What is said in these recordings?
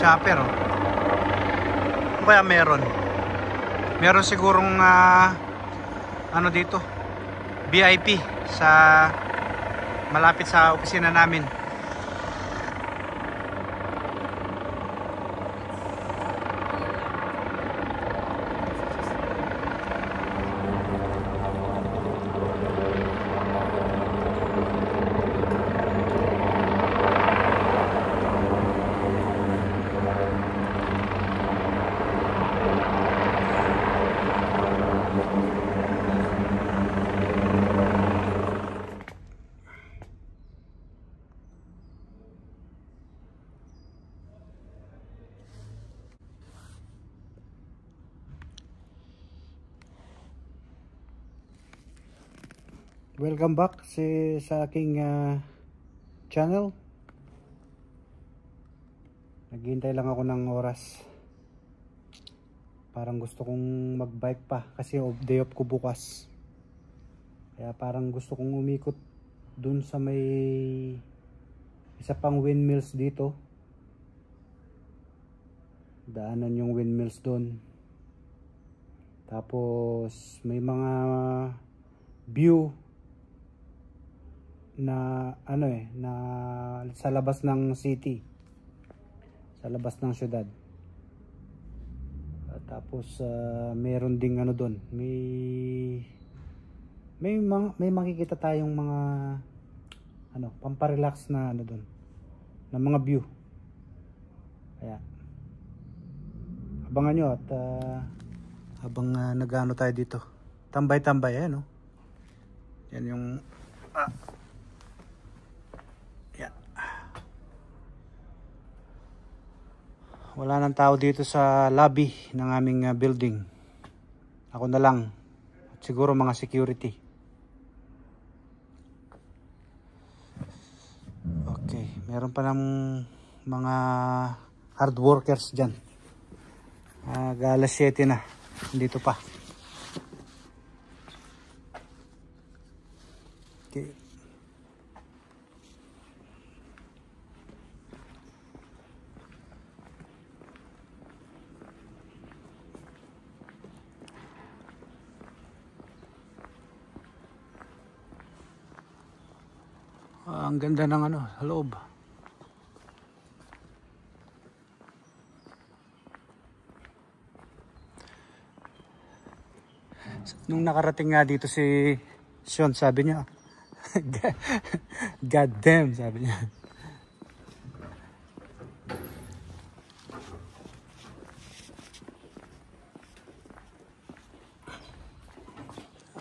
shopper, oh. Ano kaya meron? Meron sigurong ano dito, VIP sa malapit sa opisina namin. Welcome back sa aking channel. Naghihintay lang ako ng oras. Parang gusto kong mag-bike pa kasi day off ko bukas. Kaya parang gusto kong umikot dun sa may isa pang windmills dito. Daanan yung windmills dun. Tapos may mga view na ano na sa labas ng city, sa labas ng syudad. Tapos meron ding ano doon, may makikita tayong mga ano, pamparelax na ano doon, na mga view. Kaya abangan nyo at habang nagano tayo dito, tambay-tambay, ayan, no? Yan yung wala nang tao dito sa lobby ng aming building. Ako na lang at siguro mga security. Okay, meron pa ng mga hard workers dyan. Alas 7 na, dito pa. Okay. Ang ganda ng ano, loob. Nung nakarating nga dito si Sean, sabi niya, God damn, sabi niya.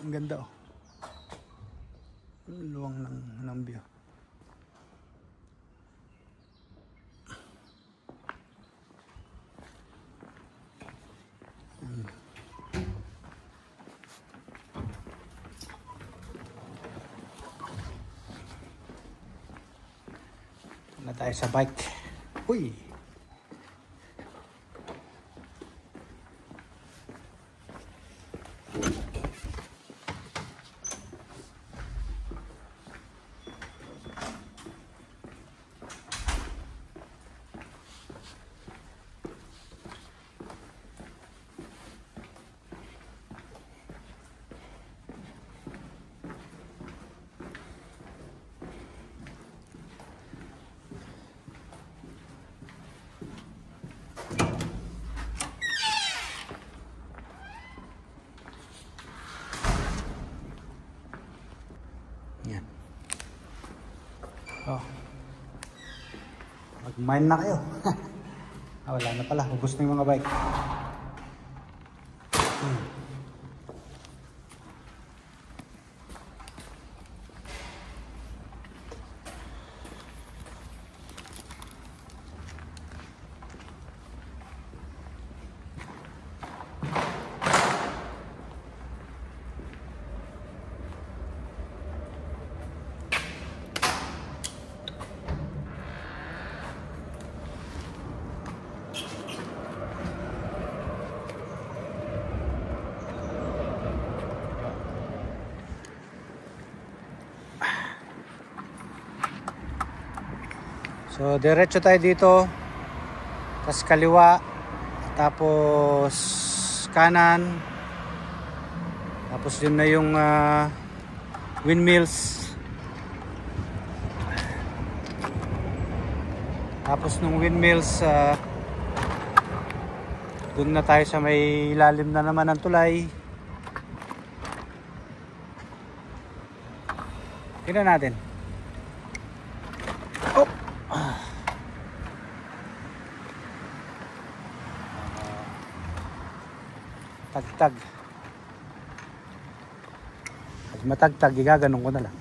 Ang ganda, oh. Luwang ng view. Na tayo sa bike. Uy. Yan. Oh. Mag-mine na kayo. Wala na pala. Ubus na yung mga bike. So diretso tayo dito tas kaliwa, tapos kanan, tapos yun na yung windmills. Tapos nung windmills, dun na tayo sa may ilalim na naman ng tulay. Tingnan natin. Oh! Tagtag. Pag matagtag, igaganong ko na lang.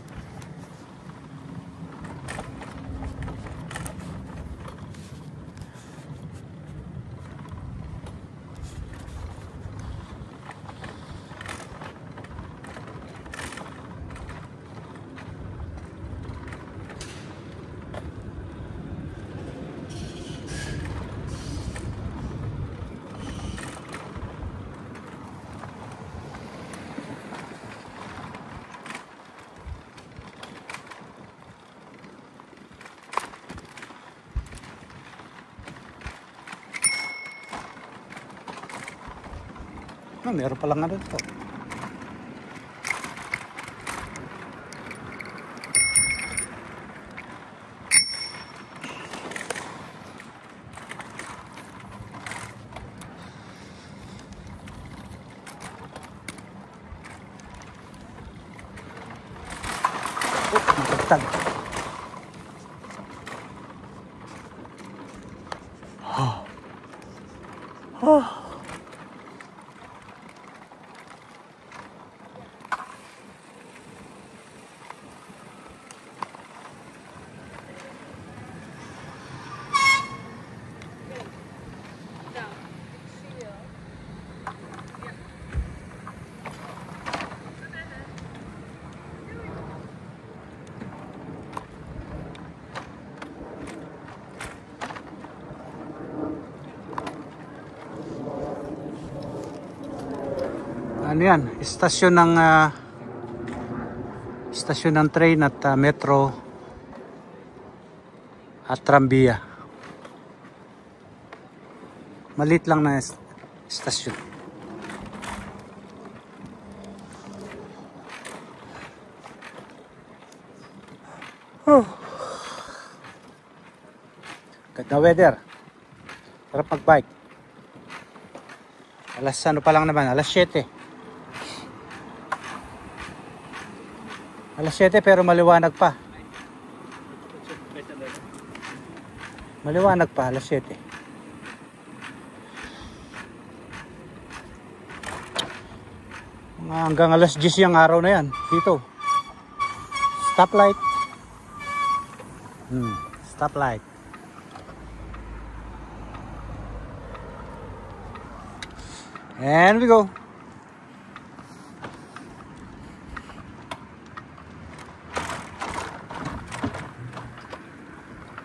Meron palang ano dito. Matagtag. Ano yan? Istasyon ng train at metro at trambiya. Malit lang na istasyon. Ganda weather. Sarap mag-bike. Alas ano pa lang naman, alas 7. Alas 7 pero maliwanag pa. Maliwanag pa, alas 7. Hanggang alas 10 yung araw na yan. Dito. Stoplight. Stoplight. And we go.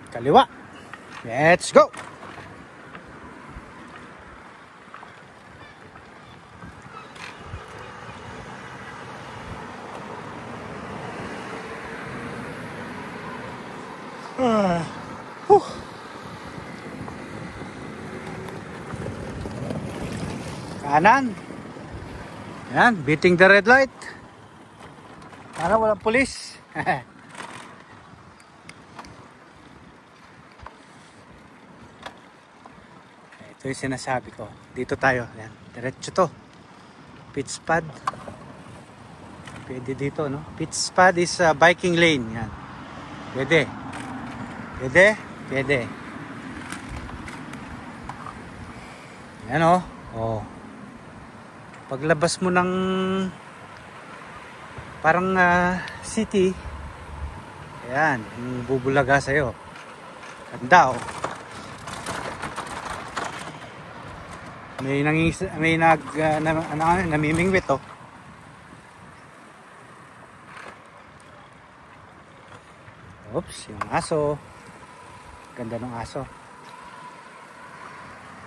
Kaliwa. Let's go. Kanan. Yan, beating the red light. Para walang pulis. Ito yung sinasabi ko. Dito tayo. Yan. Diretso to. Pitch pad. Pwede dito, no? Pitch pad is biking lane. Yan. Pwede. Pwede? Pwede. Yan, oh. Oh. Paglabas mo ng parang city. Ayan. Yung bubulaga sa'yo. Ganda, oh. May namimingwit, oh. Oops, yung aso. Ganda ng aso.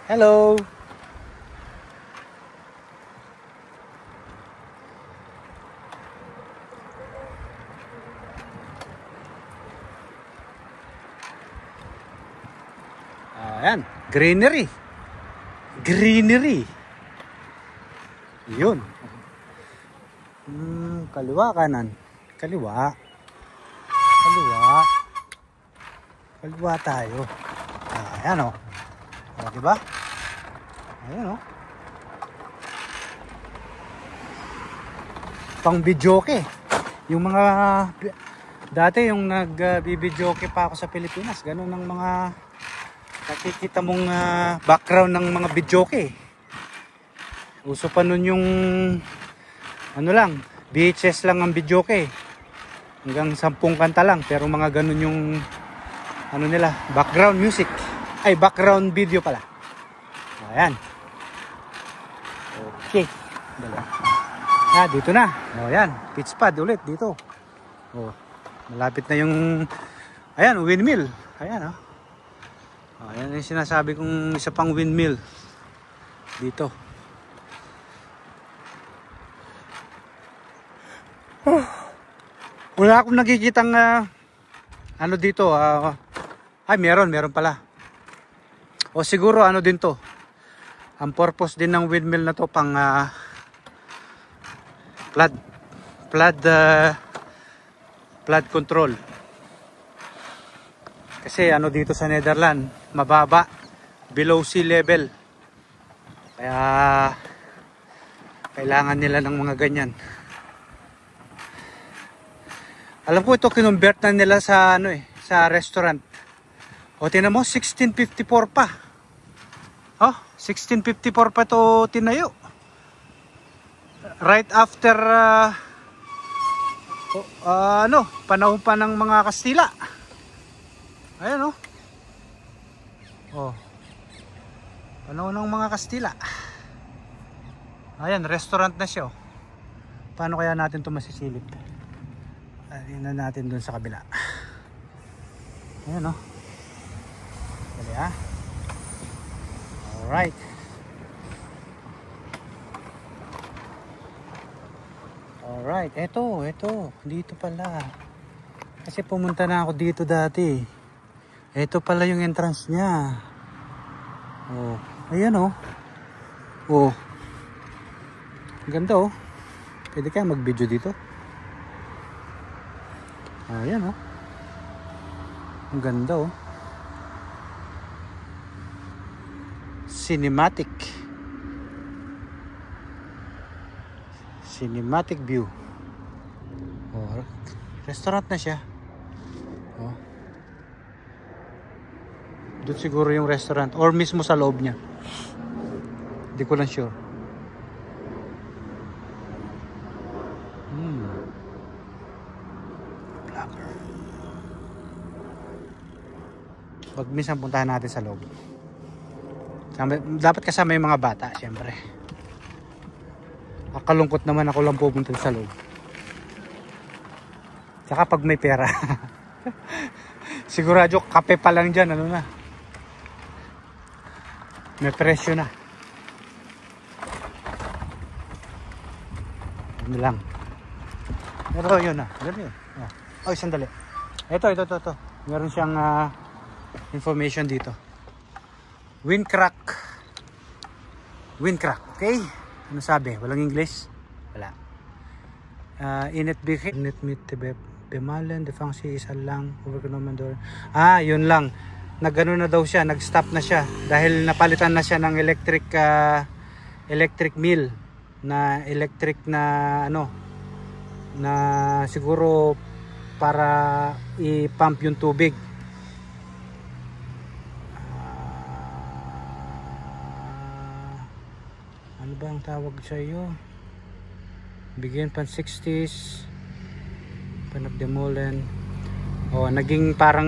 Hello. Ayan. Greenery. Greenery. Yun. Kaliwa, kanan. Kaliwa. Kaliwa. Kaliwa tayo. Ayan o. Diba? Ayan o. Pang videoke. Yung mga dati yung nag-videoke pa ako sa Pilipinas, ganun ang mga nakikita mong background ng mga videoke. Uso pa nun yung ano lang, VHS lang ang videoke. Hanggang 10 kanta lang, pero mga ganun yung ano nila, background music. Ay, background video pala. Ayan. Okay. Dito na. O, ayan. Pitch pad ulit dito. O, malapit na yung ayan, windmill. Ayan, o. Ayan yung sinasabi kong isa pang windmill dito. Wala akong nakikitang ano dito. Ay, meron pala. O siguro ano din to. Ang purpose din ng windmill na to pang flood control. Kasi ano dito sa Netherlands, mababa, below sea level. Kaya kailangan nila ng mga ganyan. Alam ko ito kinonvert na nila sa ano sa restaurant. O tingnan mo, 1654 pa. Oh, 1654 pa to tinayo. Right after ano, panahon pa ng mga Kastila. Ayan oh. Oh. Panahon ng mga Kastila. Ayan, restaurant na siya oh. Paano kaya natin ito masisilip? Ayan na natin dun sa kabila. Ayan oh. Dali ha. Alright. Alright, eto. Dito pala. Kasi pumunta na ako dito dati. Eto pala yung entrance niya. Oh, ayan oh. Oh. Ganda oh. Pwede kaya mag-video dito? Ayan oh. Ang ganda oh. Cinematic view. Oh, restaurant na siya. Oh. Doon siguro yung restaurant or mismo sa loob niya. Hindi ko lang sure. Pag minsan puntahan natin sa loob. Dapat kasama yung mga bata, syempre. Akalungkot naman ako lang pupunta sa loob. Tsaka pag may pera. Sigurado kape pa lang dyan, ano na. May presyo na. Ano lang. Pero yun na. Yun. Oh, sandali. Ito. Meron siyang information dito. Windcrack, okay? Ano sabi? Walang English? Wala. Init mit bemalen, defangsi isa lang, overgenommen. Yun lang. Nagano na daw siya, nag-stop na siya dahil napalitan na siya ng electric mill na electric na ano na siguro para i-pump yung tubig. Ano ba ang tawag sa iyo? Bigyan pan 60s Panagdemolen. Naging parang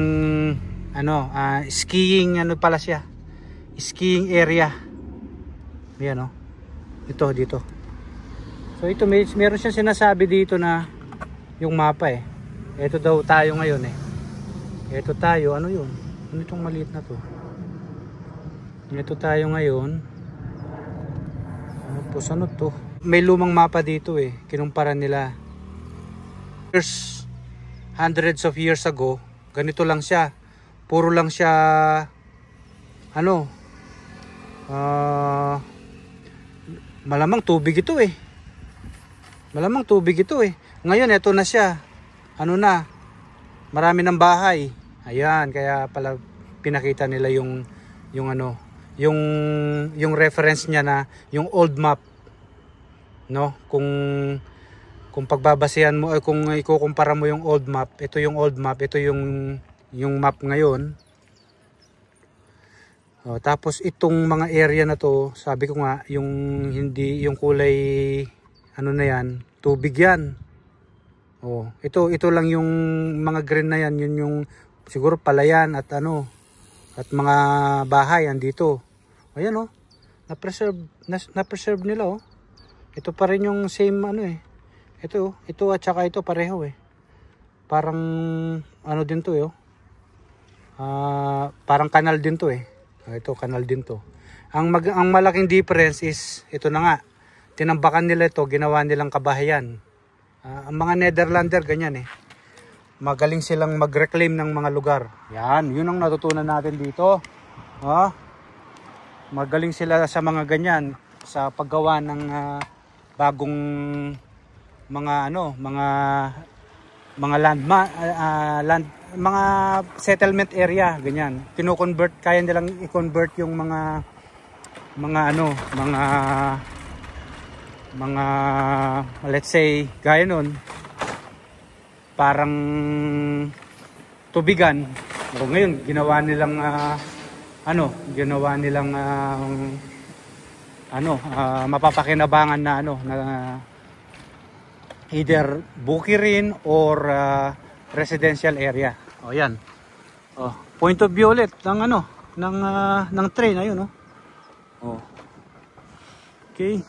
ano, skiing ano pala siya. Skiing area. Ayan Ito dito. So ito meron siya sinasabi dito na yung mapa Ito daw tayo ngayon Ito tayo, ano yun? Ano itong maliit na to? Ito tayo ngayon. Ano to? May lumang mapa dito kinumpara nila. Hundreds of years ago, ganito lang siya. Puro lang siya ano, Malamang tubig ito eh. Malamang tubig ito eh. Ngayon ito na siya. Ano na? Marami ng bahay. Ayan, kaya pala pinakita nila yung ano, yung reference niya na yung old map. No? Kung pagbabasehan mo ay kung ikukumpara mo yung old map, ito yung old map, ito yung map ngayon. Tapos itong mga area na to, sabi ko nga, yung hindi yung kulay ano na yan, tubig yan. Ito lang yung mga green na yan, yun yung siguro palayan at ano at mga bahay andito. Ayan na-preserve nila oh. Ito pa rin yung same ano eh. Ito at saka ito pareho eh. Parang ano din to eh. Parang kanal din to eh. Ito kanal din to. Ang malaking difference is ito na nga. Tinambakan nila ito, ginawa nilang kabahayan. Ang mga Netherlander ganyan eh. Magaling silang mag-reclaim ng mga lugar. Yan, yun ang natutunan natin dito. Magaling sila sa mga ganyan sa paggawa ng bagong mga mga settlement area ganyan. Kaya nilang i-convert yung mga let's say gaya nun parang tubigan. Ngayon ginawa nilang mapapakinabangan na either bukirin or residential area. Yan. Point of view ulit ng ng train ayun Okay.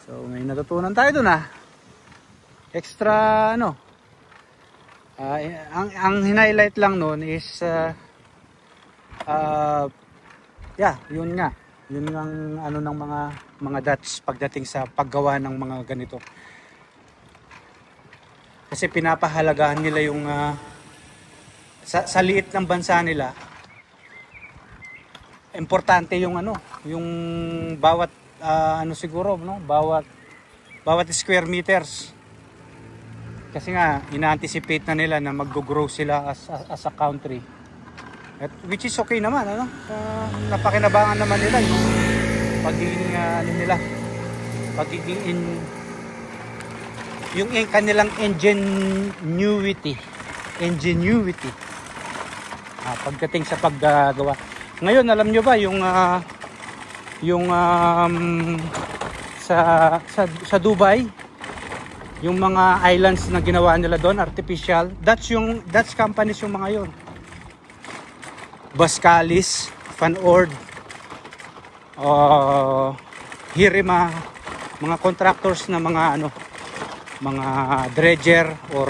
So may natutunan tayo dun extra ang hinighlight lang noon is yun nga. Yun ang ng mga dots pagdating sa paggawa ng mga ganito. Kasi pinapahalagahan nila yung sa liit ng bansa nila. Importante yung yung bawat siguro bawat square meters. Kasi nga ina-anticipate na nila na mag-grow sila as a country. Which is okay naman napakinabangan naman nila yung pagiging yung kanilang ingenuity pagdating sa paggagawa. Ngayon alam nyo ba sa Dubai yung mga islands na ginawa nila doon artificial, that's companies yung mga yon. Bascalis, Van Oord, Hirima, mga contractors na mga dredger or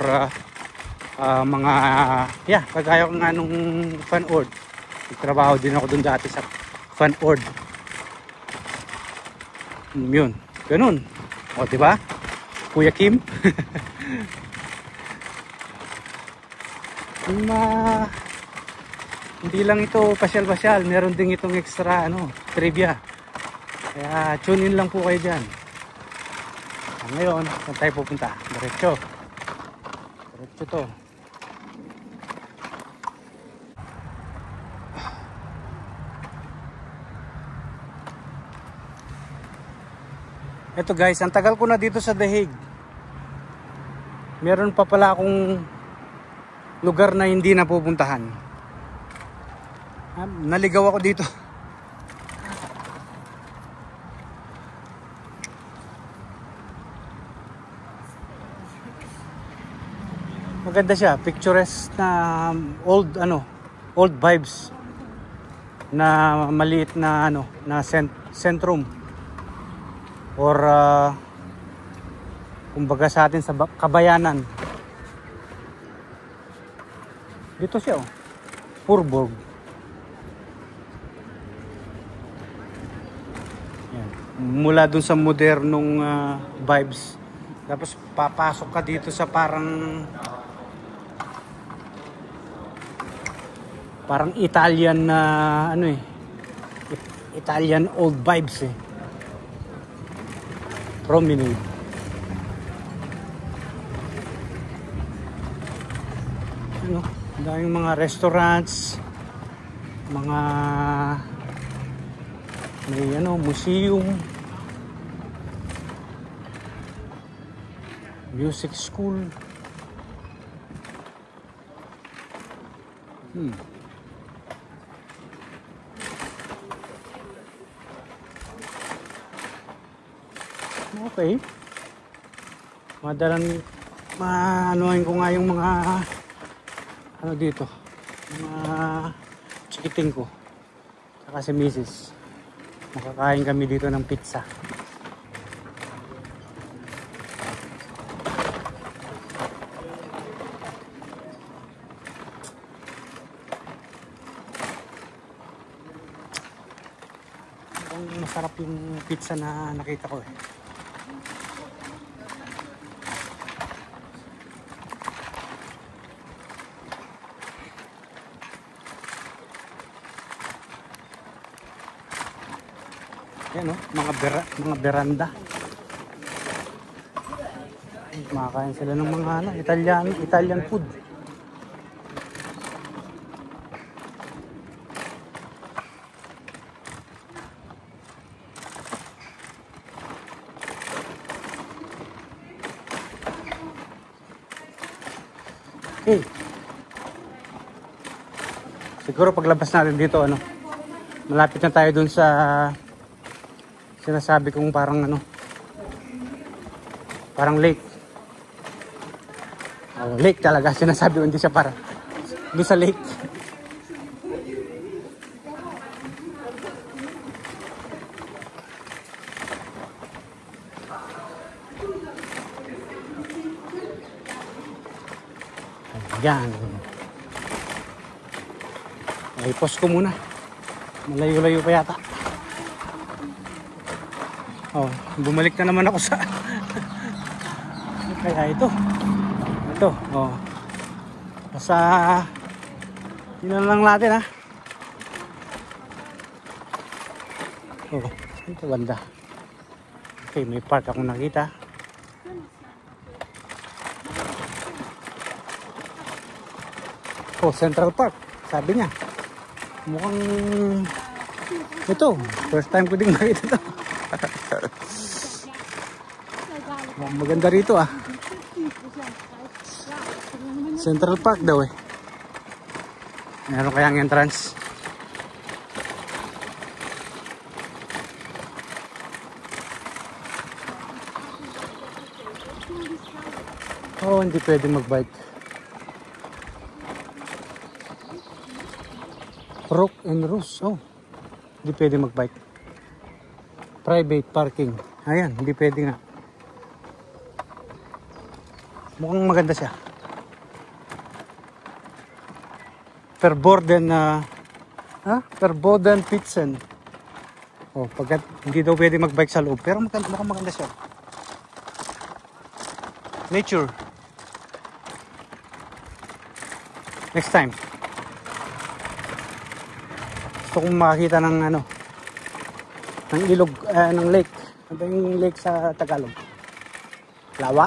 kagaya ko nga nung Van Oord. Nagtrabaho din ako doon dati sa Van Oord. Yun, ganun. Diba? Kuya Kim. Hindi lang ito pasyal-pasyal, meron din itong extra trivia. Kaya tune in lang po kayo dyan. Ngayon, saan tayo pupunta? Diretso to. Ito guys, ang tagal ko na dito sa The Hague. Meron pa pala akong lugar na hindi napupuntahan. Naligaw ako dito. Maganda siya, picturesque na old vibes na maliit na na sentrum or kumbaga sa atin sa kabayanan. Dito siya Furborg. Mula dun sa modernong vibes, tapos papasok ka dito sa parang Italian na Italian old vibes eh. Promenade. Ano, daming mga restaurants, mga may ano, museum, music school. Okay. Maanuhin ko nga yung mga ano dito, mga chikiting ko. Saka si Mrs. Makakain kami dito ng pizza. Masarap yung pizza na nakita ko eh. Yan o, mga beranda. Makakain sila ng mga ano, Italian food. Okay. Siguro paglabas natin dito, ano, malapit na tayo dun sa sinasabi kong parang ano, parang lake. Oh, lake talaga sinasabi ko, hindi siya parang doon sa lake. Ayan. Ay, post ko muna. Malayo-layo pa yata. Oh, bumalik na naman ako sa kaya ito, oh, basta yun lang natin ha. Oh, ito ganda. Okay, may park akong nakita. Oh, Central Park, sabi niya. Mukhang ito, first time ko din makita ito. Maganda rito ah. Central Park daw eh. Meron kayang entrance. Oh, hindi pwede mag-bike. Rock and Rose. Oh, hindi pwede mag-bike. Private parking. Ayan, hindi pwede nga. Mukhang maganda siya. Verboten Pizzen. Oh, pagkat hindi daw pwede mag-bike sa loob. Pero mukhang maganda siya. Nature. Next time. Gusto kong makakita ng ano, ng ilog, ng lake. Ano yung lake sa Tagalog? Lawa.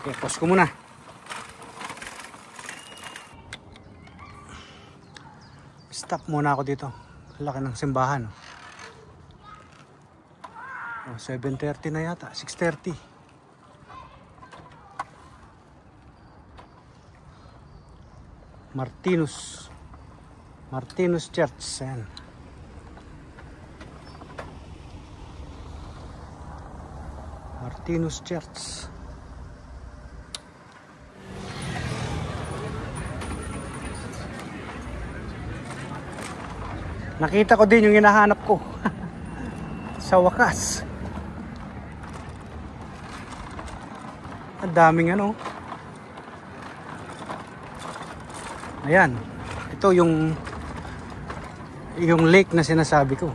Okay, pause ko muna. Stop muna ako dito. Laki ng simbahan. Oh, 7:30 na yata. 6:30. Martinus Church. Ayan. Martinus Church. Nakita ko din yung hinahanap ko. Sa wakas. Ang daming ano. Ayan. Ito yung lake na sinasabi ko.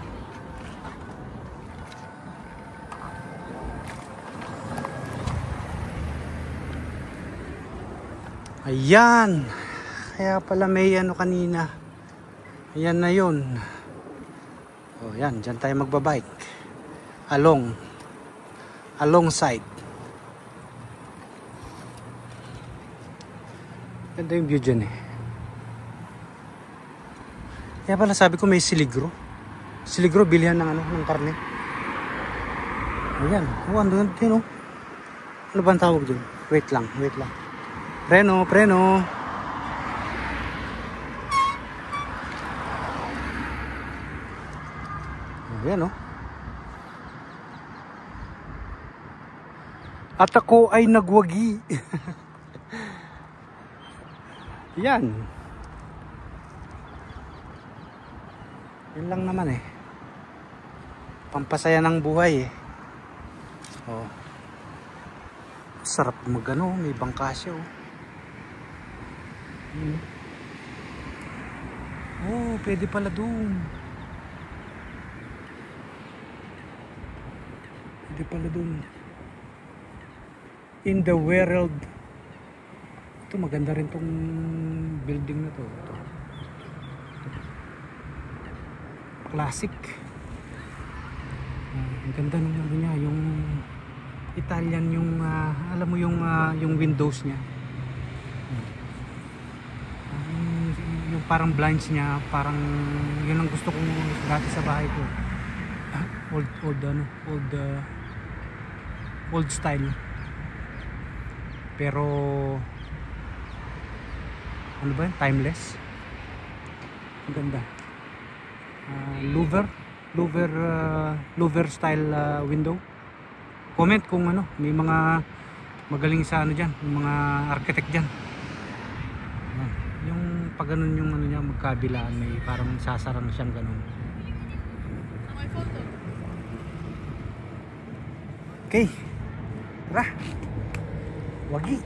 Ayan. Kaya pala may ano kanina. Ayan na yun. O yan, dyan tayo magbabike. Alongside. Ganda yung view dyan eh. Kaya pala sabi ko may siligro. Siligro, bilihan ng ano, ng karne. Ayan. O, andun yun o. Ano ba ang tawag dun? Wait lang. Preno. Ayan o. At ako ay nagwagi. Yan. Yun lang naman eh. Pampasaya ng buhay eh. Oh. Sarap magano, may bangkasya oh. Oh, pwede pala doon. In the world. Ito maganda rin tong building na to. Ito. Classic. Ang ganda ng ano niya, yung Italian yung alam mo yung windows niya. Yung parang blinds niya, parang yun ang gusto kong dati sa bahay ko. Old style. Pero ano ba yun? Timeless. Ang ganda. Louver style window. Comment kung ano, may mga magaling sa ano diyan, yung mga architect diyan. Yung pag ganun yung ano niya magkabilaan, may parang sasarang siyang ganun. Okay. Tara. Wagi.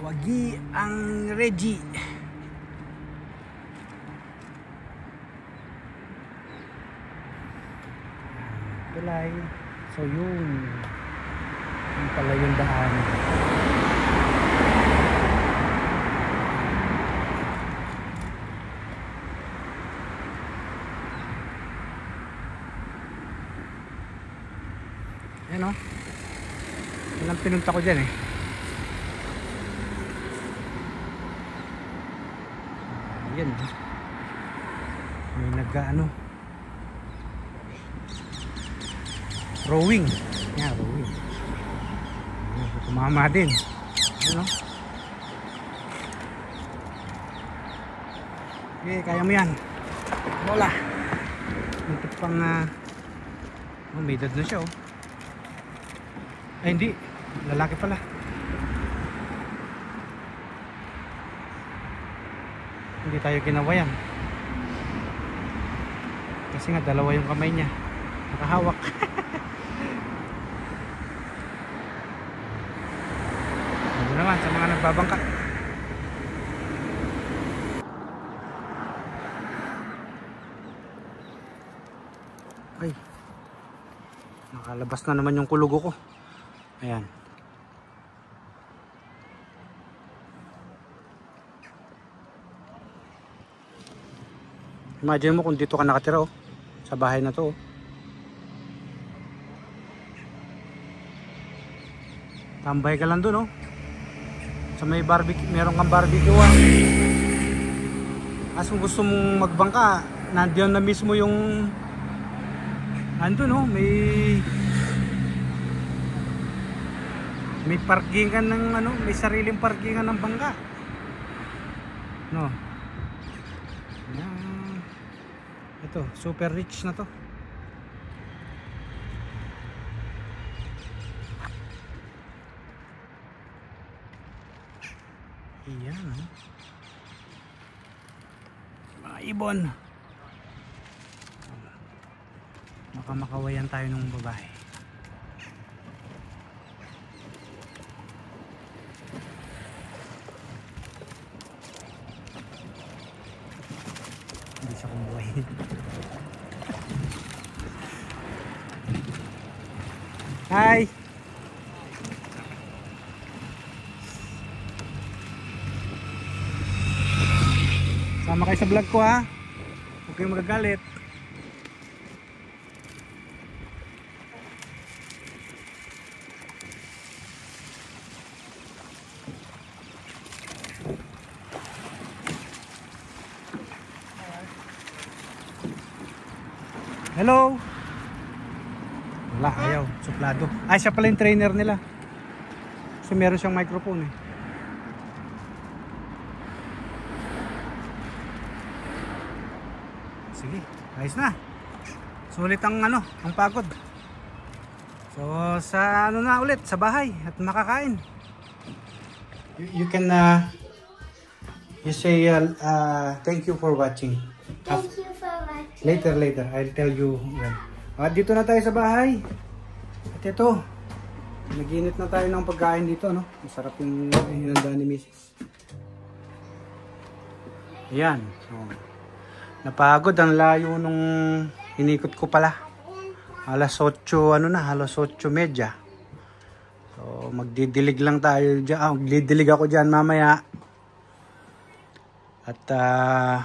Wagi ang Reggie. Tulay. So yun pala yung daan. Yan o. Yan ang pinunta ko dyan eh. Yan. May nag-ano rowing. Yan, rowing. Tumama din. Ano? Okay, kaya mo yan. Bola. Muntik pang may edad na siya oh. Ay hindi, lalaki pala. Hindi tayo ginawayan. Kasi nga dalawa yung kamay niya. Nakahawak. Ano naman sa mga nagbabangka. Ay. Nakalabas na naman yung kulugo ko. Ayan. Imagine mo kung dito ka nakatira oh, sa bahay na to oh. Tambay ka lang dun oh. Sa may barbecue, meron kang barbecue ah. As kung gusto mong magbangka, nandiyan na mismo yung andun oh, may parkingan ng ano, may sariling parkingan ng bangka. No. Yan. Ito, super rich na to. Iyan, oh. Mga ibon. Baka makawayan tayo ng babae. Hindi siya kumuhay. Hi! Sama kayo sa vlog ko ha. Huwag kayong magagalit. Hello? Wala, ayaw. Suplado. Ay, siya pala yung trainer nila. Kasi meron siyang microphone eh. Sige, ayos na. Sulit ang ang pagod. So, sa na ulit, sa bahay at makakain. You can you say thank you for watching. Thank you for watching. Later, I'll tell you when. Dito na tayo sa bahay. At ito, nag-init na tayo ng pagkain dito, no? Masarap yung hinanda ni Mrs. Ayan. So, napagod, ang layo nung inikot ko pala. Alas 8, alas 8:30. So, magdidilig lang tayo dyan. Magdidilig ako dyan mamaya. At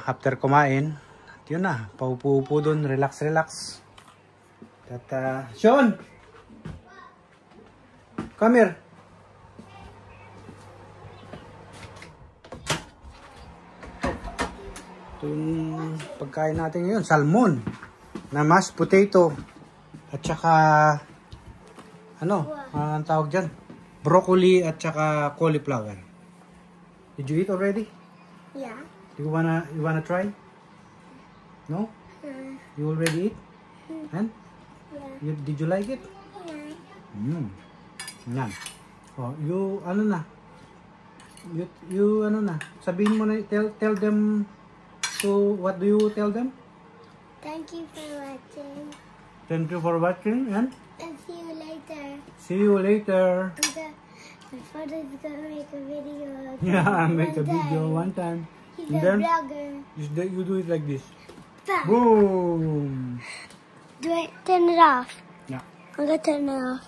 after kumain, yun na, paupo-upo dun, relax. At Sean! Come here. Ito yung pagkain natin ngayon, salmon na mashed potato at saka ang tawag dyan, broccoli at saka cauliflower. Did you eat already? Yeah. You wanna try? No? You already eat? And? Yeah. Did you like it? Yeah. Yan. Oh, you sabihin mo na, tell them to, what do you tell them? Thank you for watching. Thank you for watching and And see you later. see you later. My father's gonna make a video. Yeah, make a video one time. He's And a then vlogger. you do it like this. Bam. Boom. Do I turn it off? Yeah. I'm gonna turn it off.